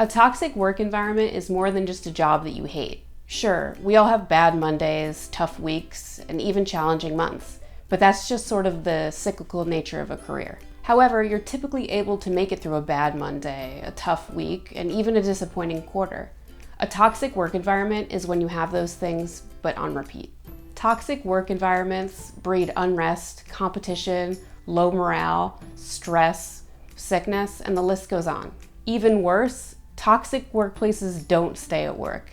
A toxic work environment is more than just a job that you hate. Sure, we all have bad Mondays, tough weeks, and even challenging months, but that's just sort of the cyclical nature of a career. However, you're typically able to make it through a bad Monday, a tough week, and even a disappointing quarter. A toxic work environment is when you have those things, but on repeat. Toxic work environments breed unrest, competition, low morale, stress, sickness, and the list goes on. Even worse, toxic workplaces don't stay at work.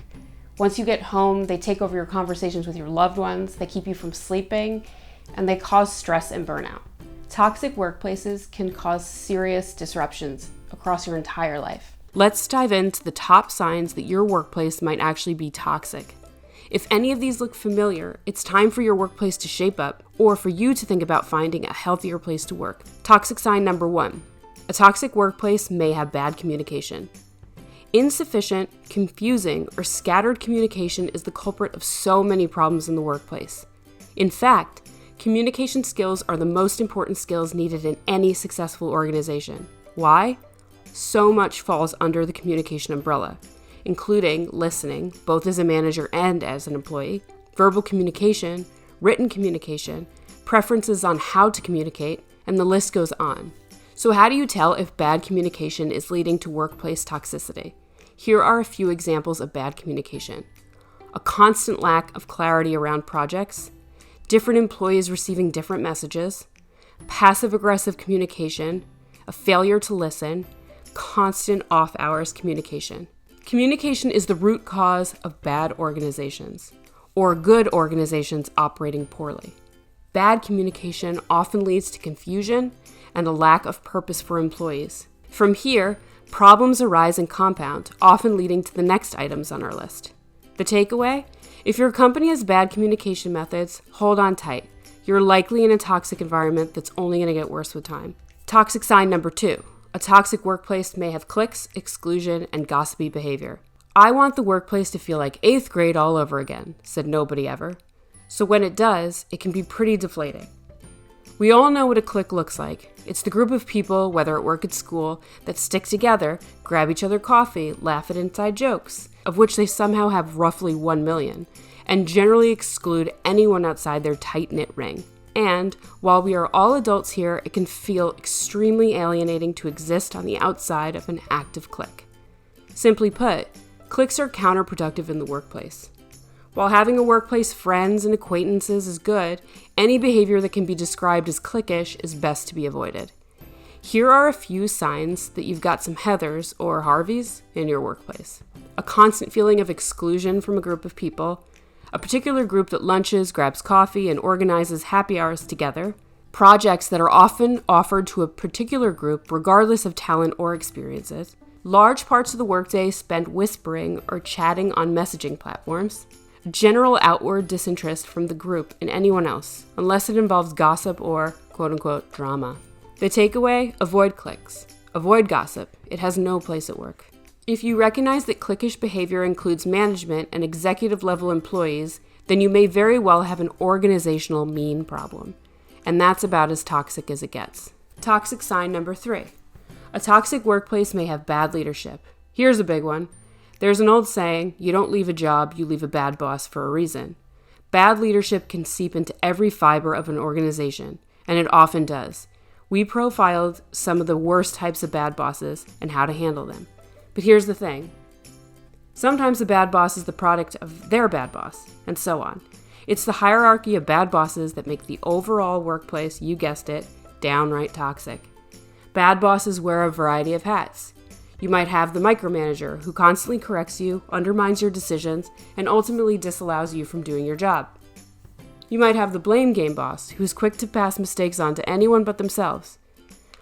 Once you get home, they take over your conversations with your loved ones, they keep you from sleeping, and they cause stress and burnout. Toxic workplaces can cause serious disruptions across your entire life. Let's dive into the top signs that your workplace might actually be toxic. If any of these look familiar, it's time for your workplace to shape up, or for you to think about finding a healthier place to work. Toxic sign number 1. A toxic workplace may have bad communication. Insufficient, confusing, or scattered communication is the culprit of so many problems in the workplace. In fact, communication skills are the most important skills needed in any successful organization. Why? So much falls under the communication umbrella, including listening, both as a manager and as an employee, verbal communication, written communication, preferences on how to communicate, and the list goes on. So how do you tell if bad communication is leading to workplace toxicity? Here are a few examples of bad communication. A constant lack of clarity around projects, different employees receiving different messages, passive-aggressive communication, a failure to listen, constant off-hours communication. Communication is the root cause of bad organizations, or good organizations operating poorly. Bad communication often leads to confusion and a lack of purpose for employees. From here, problems arise and compound, often leading to the next items on our list. The takeaway? If your company has bad communication methods, hold on tight. You're likely in a toxic environment that's only going to get worse with time. Toxic sign number 2. A toxic workplace may have cliques, exclusion, and gossipy behavior. I want the workplace to feel like 8th grade all over again, said nobody ever. So when it does, it can be pretty deflating. We all know what a clique looks like. It's the group of people, whether at work or at school, that stick together, grab each other coffee, laugh at inside jokes, of which they somehow have roughly 1 million, and generally exclude anyone outside their tight-knit ring. And while we are all adults here, it can feel extremely alienating to exist on the outside of an active clique. Simply put, cliques are counterproductive in the workplace. While having a workplace friends and acquaintances is good, any behavior that can be described as cliquish is best to be avoided. Here are a few signs that you've got some Heathers or Harveys in your workplace. A constant feeling of exclusion from a group of people, a particular group that lunches, grabs coffee, and organizes happy hours together, projects that are often offered to a particular group regardless of talent or experiences, large parts of the workday spent whispering or chatting on messaging platforms, general outward disinterest from the group in anyone else, unless it involves gossip or quote-unquote drama. The takeaway? Avoid cliques. Avoid gossip. It has no place at work. If you recognize that cliquish behavior includes management and executive-level employees, then you may very well have an organizational mean problem. And that's about as toxic as it gets. Toxic sign number 3. A toxic workplace may have bad leadership. Here's a big one. There's an old saying, you don't leave a job, you leave a bad boss for a reason. Bad leadership can seep into every fiber of an organization, and it often does. We profiled some of the worst types of bad bosses and how to handle them. But here's the thing. Sometimes the bad boss is the product of their bad boss, and so on. It's the hierarchy of bad bosses that make the overall workplace, you guessed it, downright toxic. Bad bosses wear a variety of hats. You might have the micromanager who constantly corrects you, undermines your decisions, and ultimately disallows you from doing your job. You might have the blame game boss who's quick to pass mistakes on to anyone but themselves.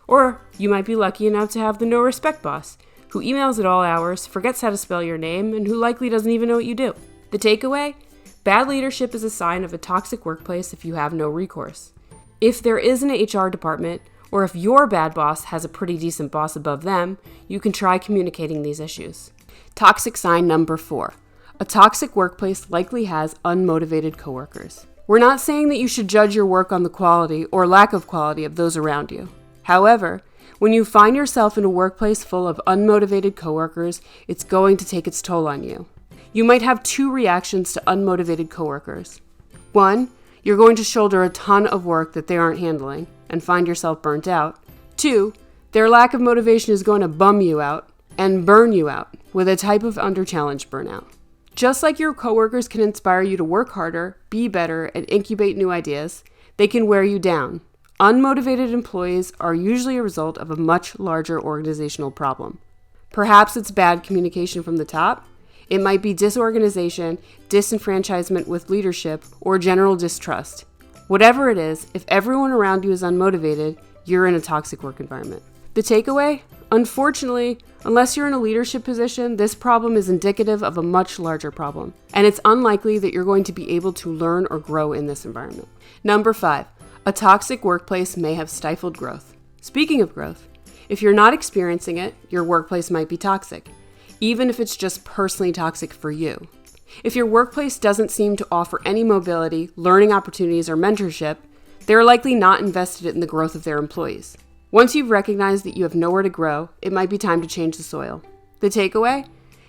Or you might be lucky enough to have the no respect boss who emails at all hours, forgets how to spell your name, and who likely doesn't even know what you do. The takeaway? Bad leadership is a sign of a toxic workplace if you have no recourse. If there is an HR department, or if your bad boss has a pretty decent boss above them, you can try communicating these issues. Toxic sign number 4. A toxic workplace likely has unmotivated coworkers. We're not saying that you should judge your work on the quality or lack of quality of those around you. However, When you find yourself in a workplace full of unmotivated coworkers, it's going to take its toll on you. You might have two reactions to unmotivated coworkers. One, you're going to shoulder a ton of work that they aren't handling and find yourself burnt out. Two, their lack of motivation is going to bum you out and burn you out with a type of under-challenged burnout. Just like your coworkers can inspire you to work harder, be better, and incubate new ideas, they can wear you down. Unmotivated employees are usually a result of a much larger organizational problem. Perhaps it's bad communication from the top. It might be disorganization, disenfranchisement with leadership, or general distrust. Whatever it is, if everyone around you is unmotivated, you're in a toxic work environment. The takeaway? Unfortunately, unless you're in a leadership position, this problem is indicative of a much larger problem, and it's unlikely that you're going to be able to learn or grow in this environment. Number 5, a toxic workplace may have stifled growth. Speaking of growth, if you're not experiencing it, your workplace might be toxic, even if it's just personally toxic for you. If your workplace doesn't seem to offer any mobility, learning opportunities, or mentorship, they're likely not invested in the growth of their employees. Once you've recognized that you have nowhere to grow, it might be time to change the soil. The takeaway?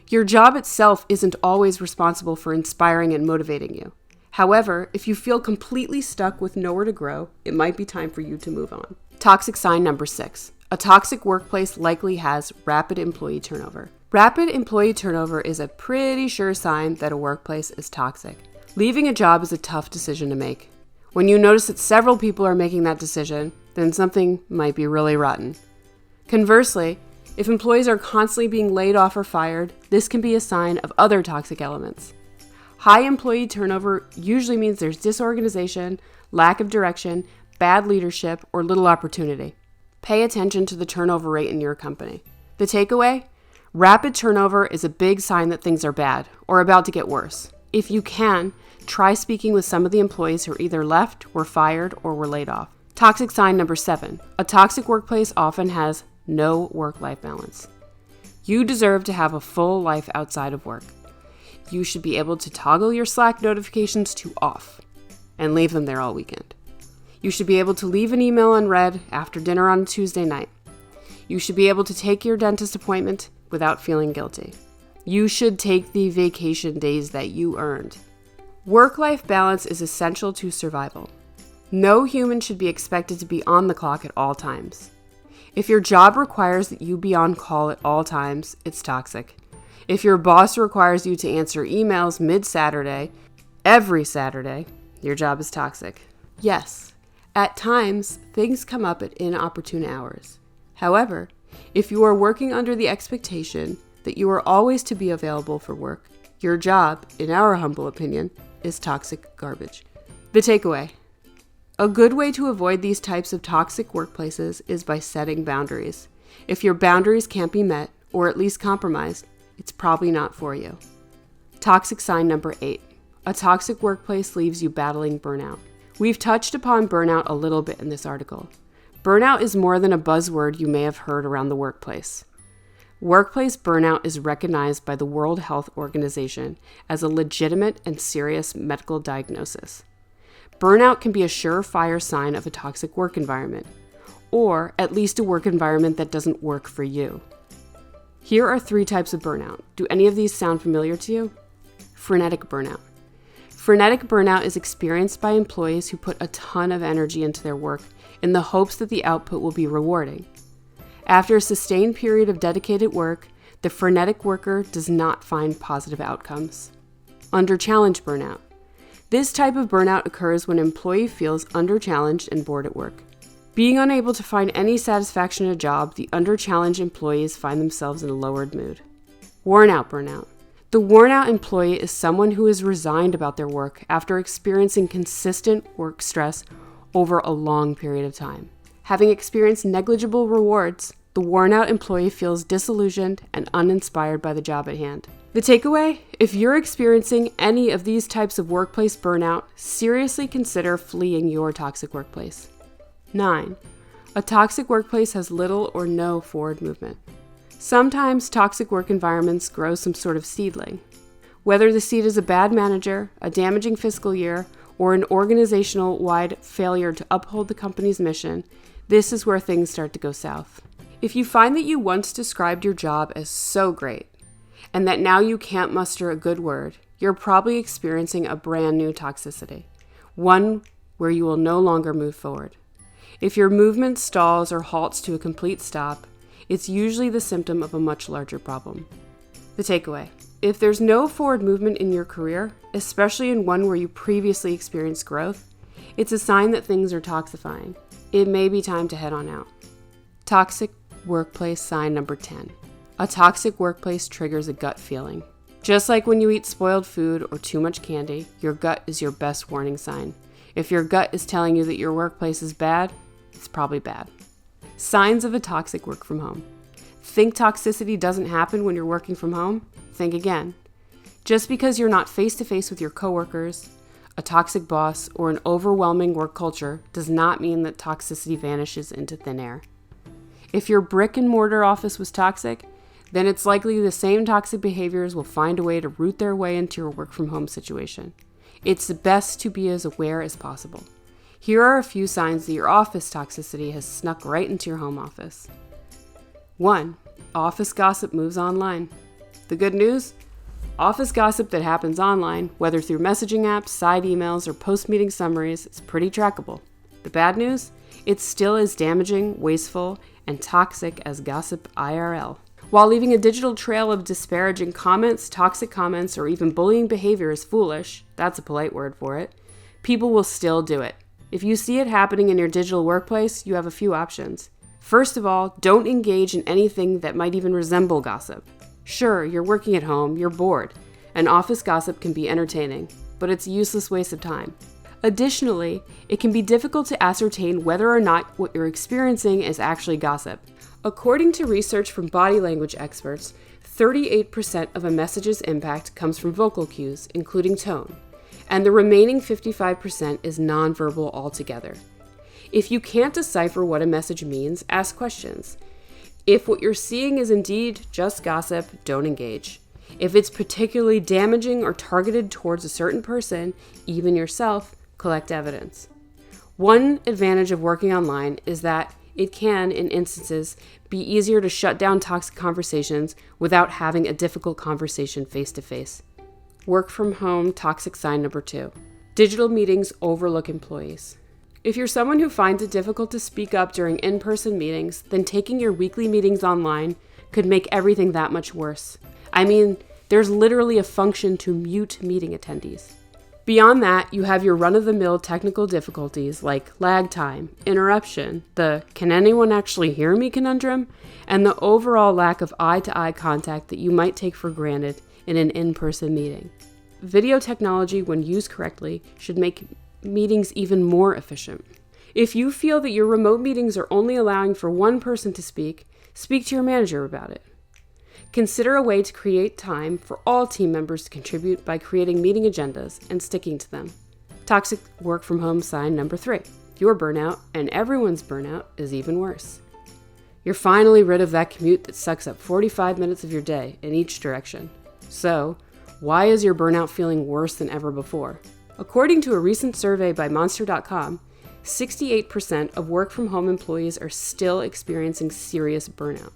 Your job itself isn't always responsible for inspiring and motivating you. However, if you feel completely stuck with nowhere to grow, it might be time for you to move on. Toxic sign number 6. A toxic workplace likely has rapid employee turnover. Rapid employee turnover is a pretty sure sign that a workplace is toxic. Leaving a job is a tough decision to make. When you notice that several people are making that decision, then something might be really rotten. Conversely, if employees are constantly being laid off or fired, this can be a sign of other toxic elements. High employee turnover usually means there's disorganization, lack of direction, bad leadership, or little opportunity. Pay attention to the turnover rate in your company. The takeaway? Rapid turnover is a big sign that things are bad or about to get worse. If you can, try speaking with some of the employees who are either left, were fired, or were laid off. Toxic sign number 7. A toxic workplace often has no work-life balance. You deserve to have a full life outside of work. You should be able to toggle your Slack notifications to off and leave them there all weekend. You should be able to leave an email unread after dinner on a Tuesday night. You should be able to take your dentist appointment without feeling guilty. You should take the vacation days that you earned. Work-life balance is essential to survival. No human should be expected to be on the clock at all times. If your job requires that you be on call at all times, it's toxic. If your boss requires you to answer emails mid-Saturday, every Saturday, your job is toxic. Yes, at times, things come up at inopportune hours. However, if you are working under the expectation that you are always to be available for work, your job, in our humble opinion, is toxic garbage. The takeaway. A good way to avoid these types of toxic workplaces is by setting boundaries. If your boundaries can't be met, or at least compromised, it's probably not for you. Toxic sign number 8. A toxic workplace leaves you battling burnout. We've touched upon burnout a little bit in this article. Burnout is more than a buzzword you may have heard around the workplace. Workplace burnout is recognized by the World Health Organization as a legitimate and serious medical diagnosis. Burnout can be a surefire sign of a toxic work environment, or at least a work environment that doesn't work for you. Here are 3 types of burnout. Do any of these sound familiar to you? Frenetic burnout. Frenetic burnout is experienced by employees who put a ton of energy into their work in the hopes that the output will be rewarding. After a sustained period of dedicated work, the frenetic worker does not find positive outcomes. Under-challenged burnout. This type of burnout occurs when an employee feels under-challenged and bored at work. Being unable to find any satisfaction in a job, the under-challenged employees find themselves in a lowered mood. Worn-out burnout. The worn-out employee is someone who is resigned about their work after experiencing consistent work stress over a long period of time. Having experienced negligible rewards, the worn-out employee feels disillusioned and uninspired by the job at hand. The takeaway? If you're experiencing any of these types of workplace burnout, seriously consider fleeing your toxic workplace. 9. A toxic workplace has little or no forward movement. Sometimes toxic work environments grow some sort of seedling. Whether the seed is a bad manager, a damaging fiscal year, or an organizational-wide failure to uphold the company's mission, this is where things start to go south. If you find that you once described your job as so great, and that now you can't muster a good word, you're probably experiencing a brand new toxicity, one where you will no longer move forward. If your movement stalls or halts to a complete stop, it's usually the symptom of a much larger problem. The takeaway: if there's no forward movement in your career, especially in one where you previously experienced growth, it's a sign that things are toxifying. It may be time to head on out. Toxic workplace sign number 10. A toxic workplace triggers a gut feeling. Just like when you eat spoiled food or too much candy, your gut is your best warning sign. If your gut is telling you that your workplace is bad, it's probably bad. Signs of a toxic work from home. Think toxicity doesn't happen when you're working from home? Think again. Just because you're not face-to-face with your coworkers, a toxic boss, or an overwhelming work culture does not mean that toxicity vanishes into thin air. If your brick-and-mortar office was toxic, then it's likely the same toxic behaviors will find a way to root their way into your work-from-home situation. It's best to be as aware as possible. Here are a few signs that your office toxicity has snuck right into your home office. 1. Office gossip moves online. The good news? Office gossip that happens online, whether through messaging apps, side emails, or post-meeting summaries, is pretty trackable. The bad news? It's still as damaging, wasteful, and toxic as gossip IRL. While leaving a digital trail of disparaging comments, toxic comments, or even bullying behavior is foolish, that's a polite word for it, people will still do it. If you see it happening in your digital workplace, you have a few options. First of all, don't engage in anything that might even resemble gossip. Sure, you're working at home, you're bored, and office gossip can be entertaining, but it's a useless waste of time. Additionally, it can be difficult to ascertain whether or not what you're experiencing is actually gossip. According to research from body language experts, 38% of a message's impact comes from vocal cues, including tone, and the remaining 55% is nonverbal altogether. If you can't decipher what a message means, ask questions. If what you're seeing is indeed just gossip, don't engage. If it's particularly damaging or targeted towards a certain person, even yourself, collect evidence. One advantage of working online is that it can, in instances, be easier to shut down toxic conversations without having a difficult conversation face-to-face. Work from home toxic sign number 2. Digital meetings overlook employees. If you're someone who finds it difficult to speak up during in-person meetings, then taking your weekly meetings online could make everything that much worse. I mean, there's literally a function to mute meeting attendees. Beyond that, you have your run-of-the-mill technical difficulties like lag time, interruption, the "can anyone actually hear me" conundrum, and the overall lack of eye-to-eye contact that you might take for granted in an in-person meeting. Video technology, when used correctly, should make meetings even more efficient. If you feel that your remote meetings are only allowing for one person to speak to your manager about it. Consider a way to create time for all team members to contribute by creating meeting agendas and sticking to them. Toxic work from home sign number 3. Your burnout and everyone's burnout is even worse. You're finally rid of that commute that sucks up 45 minutes of your day in each direction. So, why is your burnout feeling worse than ever before? According to a recent survey by Monster.com, 68% of work from home employees are still experiencing serious burnout.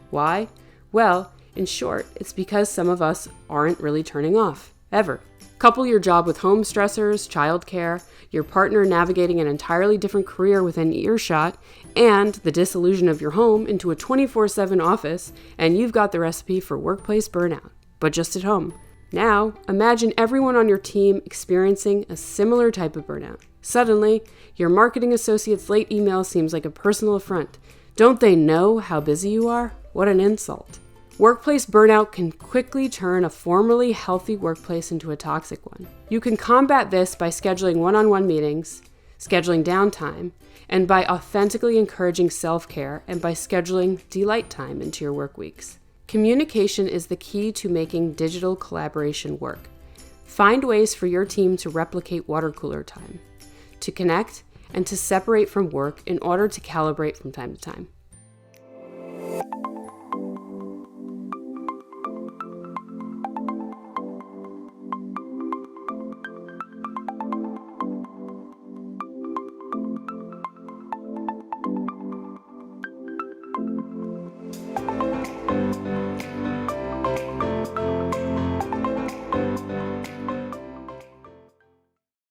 Why? Well, in short, it's because some of us aren't really turning off, ever. Couple your job with home stressors, childcare, your partner navigating an entirely different career within earshot, and the disillusion of your home into a 24/7 office, and you've got the recipe for workplace burnout, but just at home. Now, imagine everyone on your team experiencing a similar type of burnout. Suddenly, your marketing associate's late email seems like a personal affront. Don't they know how busy you are? What an insult. Workplace burnout can quickly turn a formerly healthy workplace into a toxic one. You can combat this by scheduling one-on-one meetings, scheduling downtime, and by authentically encouraging self-care and by scheduling delight time into your work weeks. Communication is the key to making digital collaboration work. Find ways for your team to replicate water cooler time, to connect, and to separate from work in order to calibrate from time to time.